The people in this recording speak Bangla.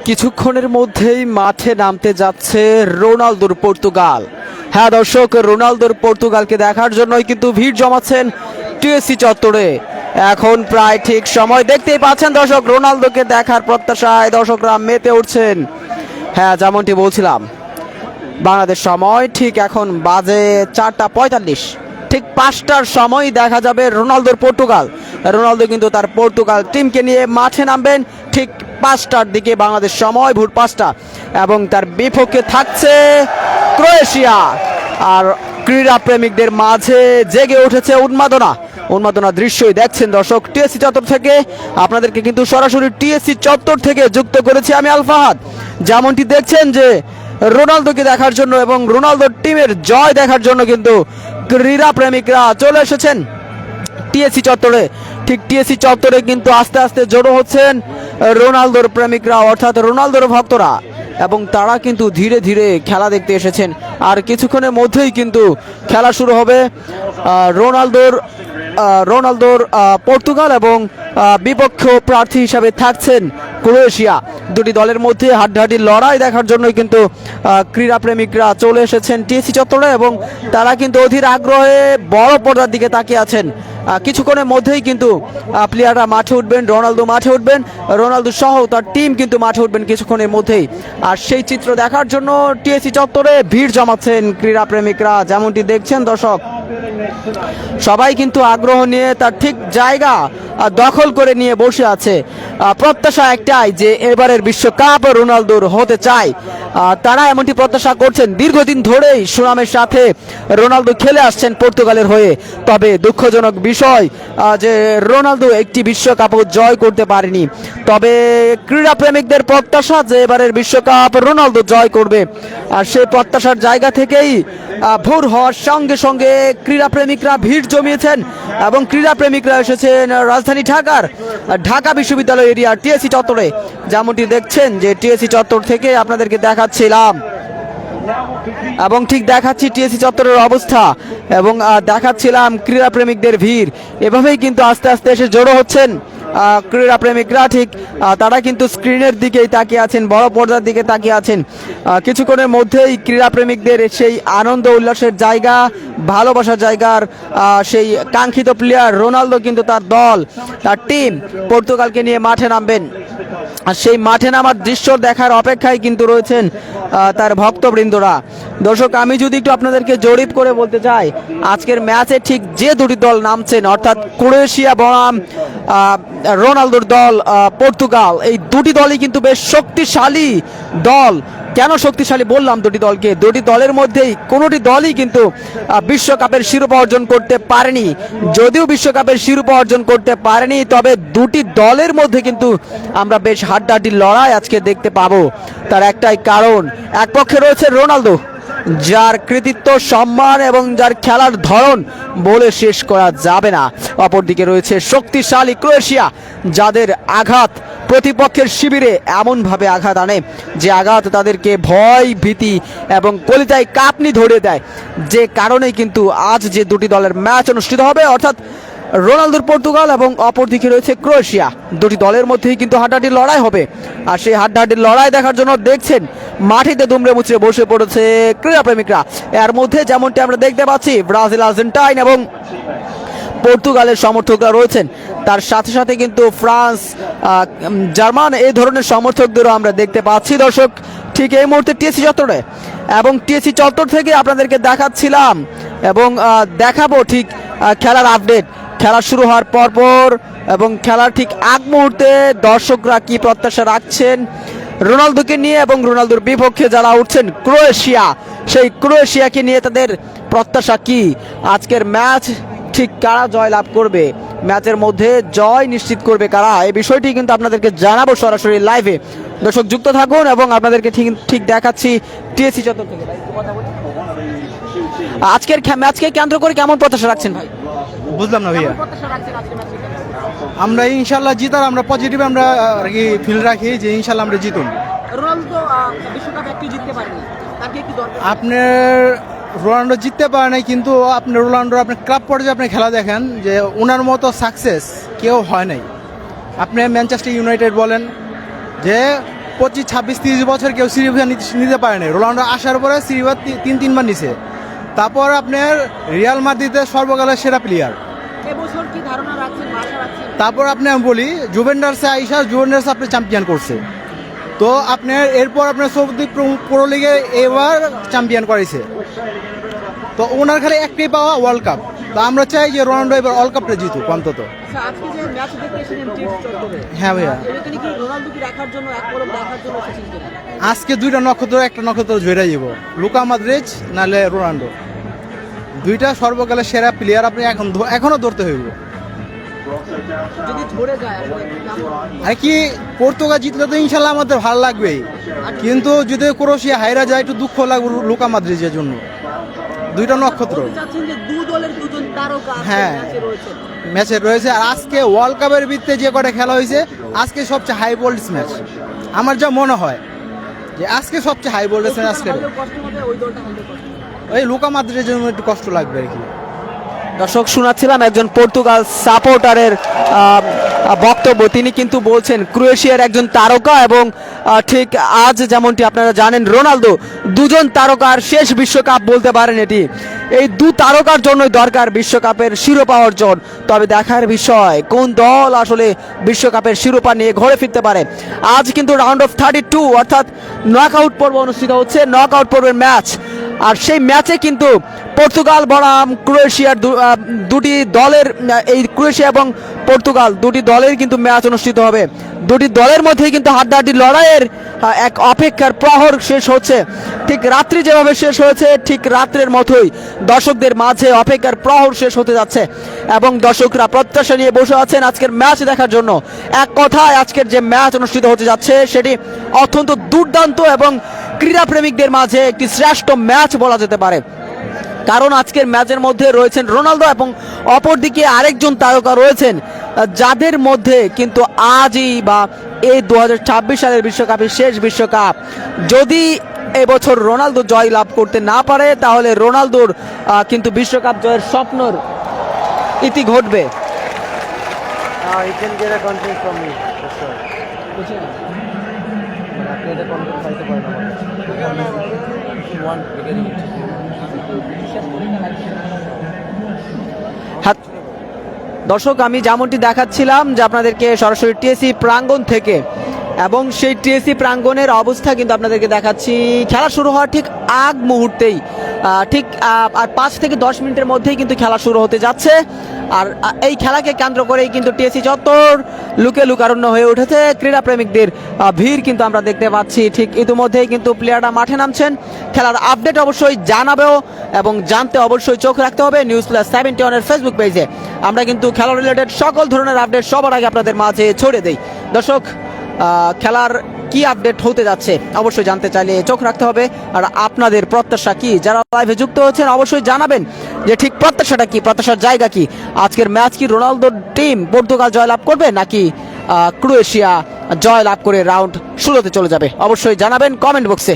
কিছুক্ষণের মধ্যেই মাঠে নামতে যাচ্ছে রোনালদোর পর্তুগাল। হ্যাঁ দর্শক, রোনালদোর পর্তুগালকে দেখার জন্যই কিন্তু ভিড় জমাচ্ছেন টিএসসি চত্বরে। এখন প্রায় ঠিক সময়, দেখতেই পাচ্ছেন দর্শক, রোনালদোকে দেখার প্রত্যাশায় দর্শকরা মেতে উঠছেন। হ্যাঁ, যেমনটি বলছিলাম, বাংলাদেশ সময় ঠিক এখন বাজে 4:45, ঠিক 5টার সময় দেখা যাবে রোনালদোর পর্তুগাল। রোনালদো কিন্তু তার পর্তুগাল টিমকে নিয়ে মাঠে নামবেন ঠিক 5টার দিকে বাংলাদেশ সময়, ভোর 5টা, এবং তার বিপক্ষে থাকছে ক্রোয়েশিয়া। আর ক্রীড়া প্রেমিকদের মাঝে জেগে উঠেছে উন্মাদনা দৃশ্যই দেখছেন দর্শক টিএসসি চত্বর থেকে। আপনাদেরকে কিন্তু সরাসরি টিএসসি চত্বর থেকে যুক্ত করেছি আমি আল ফাহাদ। যেমনটি দেখছেন যে রোনালদোকে দেখার জন্য এবং রোনালদোর টিমের জয় দেখার জন্য কিন্তু ক্রীড়া প্রেমিকরা চলে এসেছেন টিএসসি চত্বরে। ঠিক টিএসসি চত্বরে কিন্তু আস্তে আস্তে জড়ো হচ্ছেন রোনালদোর প্রেমিকরা, অর্থাৎ রোনালদোর ভক্তরা, এবং তারা কিন্তু ধীরে ধীরে খেলা দেখতে এসেছেন। আর কিছুক্ষণের মধ্যেই কিন্তু খেলা শুরু হবে। রোনালদোর পর্তুগাল এবং বিপক্ষ প্রার্থী হিসাবে থাকছেন ক্রোয়েশিয়া। দুটি দলের মধ্যে হাড্ডাহাড্ডি লড়াই দেখার জন্যই কিন্তু ক্রীড়া প্রেমিকরা চলে এসেছেন টিএসসি চত্বরে, এবং তারা কিন্তু অধীর আগ্রহে বড় পর্দার দিকে তাকিয়ে আছেন। কিছুক্ষণের মধ্যেই কিন্তু প্লেয়াররা মাঠে উঠবেন, রোনালদো মাঠে উঠবেন, রোনালদো সহ তার টিম কিন্তু মাঠে উঠবেন কিছুক্ষণের মধ্যেই। আর সেই চিত্র দেখার জন্য টিএসসি চত্বরে ভিড় জমাচ্ছেন ক্রীড়া প্রেমিকরা। যেমনটি দেখছেন দর্শক, সবাই কিন্তু আগ্রহ নিয়ে তার ঠিক জায়গা দখল করে নিয়ে বসে আছে। প্রত্যাশা একটাই যে এবারের বিশ্বকাপ রোনালদোর হতে চায়। তারা এমনটি প্রত্যাশা করছেন। দীর্ঘদিন ধরেই সুনামের সাথে রোনালদো খেলে আসছেন পর্তুগালের হয়ে। তবে দুঃখজনক বিষয় যে রোনালদো একটি বিশ্বকাপও জয় করতে পারেনি। তবে ক্রীড়া প্রেমিকদের প্রত্যাশা যে এবারের বিশ্বকাপ রোনালদো জয় করবে। আর সেই প্রত্যাশার জায়গা থেকেই ভোর হওয়ার সঙ্গে সঙ্গে ক্রীড়া প্রেমিকরা ভিড় জমিয়েছেন, এবং ক্রীড়া প্রেমিকরা এসেছেন রাজধানী ঢাকা বিশ্ববিদ্যালয় এরিয়ার টিএসসি চত্বরে। যেমনটি দেখছেন যে টিএসসি চত্বর থেকে আপনাদেরকে দেখাচ্ছিলাম, এবং ঠিক দেখাচ্ছি টিএসসি চত্বরের অবস্থা, এবং দেখাচ্ছিলাম ক্রীড়া প্রেমিকদের ভিড়। এভাবেই কিন্তু আস্তে আস্তে এসে জড়ো হচ্ছেন ক্রীড়া প্রেমিকরা। ঠিক তারা কিন্তু স্ক্রিনের দিকেই তাকিয়ে আছেন, বড় পর্দার দিকে তাকিয়ে আছেন। কিছুক্ষণের মধ্যেই ক্রীড়া প্রেমিকদের সেই আনন্দ উল্লাসের জায়গা, ভালোবাসার জায়গার সেই কাঙ্ক্ষিত প্লেয়ার রোনালদো কিন্তু তার দল, তার টিম পর্তুগালকে নিয়ে মাঠে নামবেন। আর সেই মাঠে নামার দৃশ্য দেখার অপেক্ষায় কিন্তু রয়েছেন তার ভক্তবৃন্দরা। দর্শক, আমি যদি একটু আপনাদেরকে জরিপ করে বলতে চাই, আজকের ম্যাচে ঠিক যে দুটি দল নামছেন, অর্থাৎ ক্রোয়েশিয়া বনাম রোনালদোর দল পর্তুগাল, এই দুটি দলই কিন্তু বেশ শক্তিশালী দল। কেন শক্তিশালী বললাম দুটি দলের মধ্যেই কোনোটি দলই কিন্তু বিশ্বকাপের শিরোপা অর্জন করতে পারেনি। যদিও বিশ্বকাপের শিরোপা অর্জন করতে পারেনি, তবে দুটি দলের মধ্যে কিন্তু আমরা বেশ হাড্ডাহাড্ডি লড়াই আজকে দেখতে পাবো। তার একটাই কারণ, এক পক্ষে রয়েছে রোনালদো, যার কৃতিত্ব, সম্মান এবং যার খেলার ধরন বলে শেষ করা যাবে না। অপরদিকে রয়েছে শক্তিশালী ক্রোয়েশিয়া, যাদের আঘাত প্রতিপক্ষের শিবিরে এমনভাবে আঘাত আনে যে আঘাত তাদেরকে ভয়, ভীতি এবং কলিজায় কাঁপুনি ধরিয়ে দেয়। যে কারণেই কিন্তু আজ যে দুটি দলের ম্যাচ অনুষ্ঠিত হবে, অর্থাৎ রোনালদোর পর্তুগাল এবং অপরদিকে রয়েছে ক্রোয়েশিয়া, দুটি দলের মধ্যেই কিন্তু হাড্ডাহাড্ডি লড়াই হবে। আর সেই হাড্ডাহাড্ডি লড়াই দেখার জন্য দেখছেন মাটিতে দুমড়ে মুচড়ে বসে পড়েছে ক্রীড়া প্রেমিকরা। এর মধ্যে যেমনটি আমরা দেখতে পাচ্ছি, ব্রাজিল, আর্জেন্টাইন এবং পর্তুগালের সমর্থকরা রয়েছেন। তার সাথে সাথে কিন্তু ফ্রান্স, জার্মান, এই ধরনের সমর্থকদেরও আমরা দেখতে পাচ্ছি দর্শক ঠিক এই মুহূর্তে টিএসসি চত্বরে। এবং টিএসসি চত্বর থেকে আপনাদেরকে দেখাচ্ছিলাম এবং দেখাবো ঠিক খেলার আপডেট, খেলা শুরু হওয়ার পরপর এবং খেলার ঠিক আগ মুহূর্তে দর্শকরা কি প্রত্যাশা রাখছেন রোনালদোকে নিয়ে, এবং রোনালদোর বিপক্ষে যারা উঠছেন ক্রোয়েশিয়া, সেই ক্রোয়েশিয়াকে নিয়ে তাদের প্রত্যাশা কি। আজকের ম্যাচ ঠিক কারা জয় লাভ করবে, ম্যাচের মধ্যে জয় নিশ্চিত করবে কারা, এই বিষয়টি কিন্তু আপনাদেরকে জানাবো সরাসরি লাইভে। দর্শক যুক্ত থাকুন, এবং আপনাদেরকে ঠিক দেখাচ্ছি টিএসসি চত্বর থেকে। আজকের ম্যাচকে কেন্দ্র করে কেমন প্রত্যাশা রাখছেন ভাই? বুঝলাম না ভাইয়া। আমরা ইনশাল্লাহ জিতার আমরা পজিটিভ আমরা আর কি ফিল রাখি যে ইনশাল্লাহ আমরা জিতুন। রোনালদো বিশ্বকাপ একটি জিততে পারেনি, তাকে কি দরকার? আপনার রোনাল্ডো জিততে পারে নাই, কিন্তু আপনি রোনাল্ডো আপনার ক্লাব পর্যায়ে আপনি খেলা দেখেন যে ওনার মতো সাকসেস কেউ হয় নাই। আপনি ম্যানচেস্টার ইউনাইটেড বলেন, যে 25, 26, 30 বছর কেউ সিরিভা নিতে পারে না। রোনাল্ডো আসার পরে সিরিভা 3 বার নিছে। তারপর আপনার রিয়াল মাদ্রিদের সর্বকালের সেরা প্লেয়ার। এবছর কি ধারণা রাখছেন, আশা রাখছেন? তারপর আপনি আমি বলি জুভেন্টাসে আইসা জুভেন্টাস আপনি চ্যাম্পিয়ন করছে। তো আপনার এরপর আপনার সৌদি প্রো লিগে এবার চ্যাম্পিয়ন করেছে। তো ওনার খালি একটাই পাওয়া ওয়ার্ল্ড কাপ। তো আমরা চাই যে রোনাল্ডো এবার ওয়ার্ল্ড কাপটা জিতুক অন্তত। আচ্ছা, আজকে যে ম্যাচ দেখতে এসেছেন টিপস চত্বরে, হ্যাঁ ভাইয়া, এখানে কি রোনাল্ডো কি রাখার জন্য এক পলক দেখার জন্য এসেছেন কিনা? আজকে একটা নক্ষত্র জয়রা যাব, লুকা মডরিচ নাহলে রোনাল্ডো। দুইটা সর্বকালের সেরা প্লেয়ার আপনি এখনো ধরতে হইব। যদি ধরে যায় আসলে কেমন? আর কি পর্তুগাল জিতলে তো ইনশাল্লাহ আমাদের ভালো লাগবেই, কিন্তু যদি ক্রোয়েশিয়া হাইরা যায় একটু দুঃখ লাগবে লুকা মডরিচের জন্য। দুইটা নক্ষত্র বলতে চাচ্ছেন যে দলের দুজন তারকা হ্যাঁ ম্যাচে রয়েছে। ম্যাচে রয়েছে। আর আজকে ওয়ার্ল্ড কাপের ভিত্তিতে যে কটা খেলা হয়েছে, আজকে সবচেয়ে হাই ভোল্টেজ ম্যাচ আমার যা মনে হয়, যে আজকে সবচেয়ে হাই ভোল্টেজ ম্যাচ আজকে। কষ্ট হবে ওই দলটা হলে কষ্ট। ওই লুকা মডরিচের জন্য একটু কষ্ট লাগবে আর কি। দর্শক, শোনাচ্ছিলাম একজন পর্তুগাল সাপোর্টারের বক্তব্য। তিনি কিন্তু বলছেন ক্রোয়েশিয়ার একজন তারকা এবং ঠিক আজ যেমনটি আপনারা জানেন রোনালদো, দুজন তারকার শেষ বিশ্বকাপ বলতে পারেন এটি। এই তারকার জন্যই দরকার বিশ্বকাপের শিরোপা অর্জন। তবে দেখার বিষয় কোন দল আসলে বিশ্বকাপের শিরোপা নিয়ে ঘরে ফিরতে পারে। আজ কিন্তু রাউন্ড অফ 32 অর্থাৎ নকআউট পর্ব অনুষ্ঠিত হচ্ছে, নকআউট পর্বের ম্যাচ। আর সেই ম্যাচে কিন্তু পর্তুগাল বনাম ক্রোয়েশিয়ার দুটি দলের, এই ক্রোয়েশিয়া এবং পর্তুগাল দুটি দলের কিন্তু ম্যাচ অনুষ্ঠিত হবে। দুটি দলের মধ্যে কিন্তু হাড্ডাহাড্ডি লড়াইয়ের এক অপেক্ষার প্রহর শেষ হচ্ছে। ঠিক রাত্রি যেভাবে শেষ হয়েছে, ঠিক রাত্রের মতোই দর্শকদের মাঝে অপেক্ষার প্রহর শেষ হতে যাচ্ছে এবং দর্শকরা প্রত্যাশা নিয়ে বসে আছেন আজকের ম্যাচ দেখার জন্য। এক কথায় আজকের যে ম্যাচ অনুষ্ঠিত হতে যাচ্ছে সেটি অত্যন্ত দুর্দান্ত এবং ক্রীড়াপ্রেমিকদের মাঝে একটি শ্রেষ্ঠ ম্যাচ বলা যেতে পারে। কারণ আজকের ম্যাচের মধ্যে রয়েছেন রোনালদো এবং অপরদিকে আরেকজন তারকা রয়েছেন, যাদের মধ্যে কিন্তু আজই বা এই 2026 সালের বিশ্বকাপের শেষ বিশ্বকাপ, যদি এবছর রোনালদো জয় লাভ করতে না পারে তাহলে রোনালদোর কিন্তু বিশ্বকাপ জয়ের স্বপ্নর ইতি ঘটবে। You can get a content from me, for sure. আপনি এটা কন্টেন্ট পাইতে পারেন আমাকে। If you want, we can get it. হ্যাঁ দর্শক, আমি যেমনটি দেখাচ্ছিলাম যে আপনাদেরকে সরাসরি টিএসসি প্রাঙ্গণ থেকে, এবং সেই টিএসসি প্রাঙ্গণের অবস্থা কিন্তু আপনাদেরকে দেখাচ্ছি খেলা শুরু হওয়ার ঠিক আগ মুহূর্তেই, ঠিক আর 5 থেকে 10 মিনিটের মধ্যেই কিন্তু খেলা শুরু হতে যাচ্ছে। আর এই খেলাকে কেন্দ্র করেই কিন্তু টিএসসি চত্বর লুকে লুকারণ্য হয়ে উঠেছে। ক্রীড়াপ্রেমিকদের ভিড় কিন্তু আমরা দেখতে পাচ্ছি। ঠিক ইতিমধ্যেই কিন্তু প্লেয়াররা মাঠে নামছেন। খেলার আপডেট অবশ্যই জানাবেও এবং জানতে অবশ্যই চোখ রাখতে হবে News+71 ফেসবুক পেজে। আমরা কিন্তু খেলা রিলেটেড সকল ধরনের আপডেট সবার আগে আপনাদের মাঝে ছড়িয়ে দেই। দর্শক, খেলার কি আপডেট হতে যাচ্ছে অবশ্যই জানতে চাইলে চোখ রাখতে হবে। আর আপনাদের প্রত্যাশা কি, যারা লাইভে যুক্ত হচ্ছেন অবশ্যই জানাবেন যে ঠিক প্রত্যাশাটা কি, প্রত্যাশার জায়গা কি। আজকের ম্যাচ কি রোনালদোর টিম পর্তুগাল জয়লাভ করবে নাকি ক্রোয়েশিয়া জয়লাভ করে রাউন্ড শুরুতে চলে যাবে? অবশ্যই জানাবেন কমেন্ট বক্সে।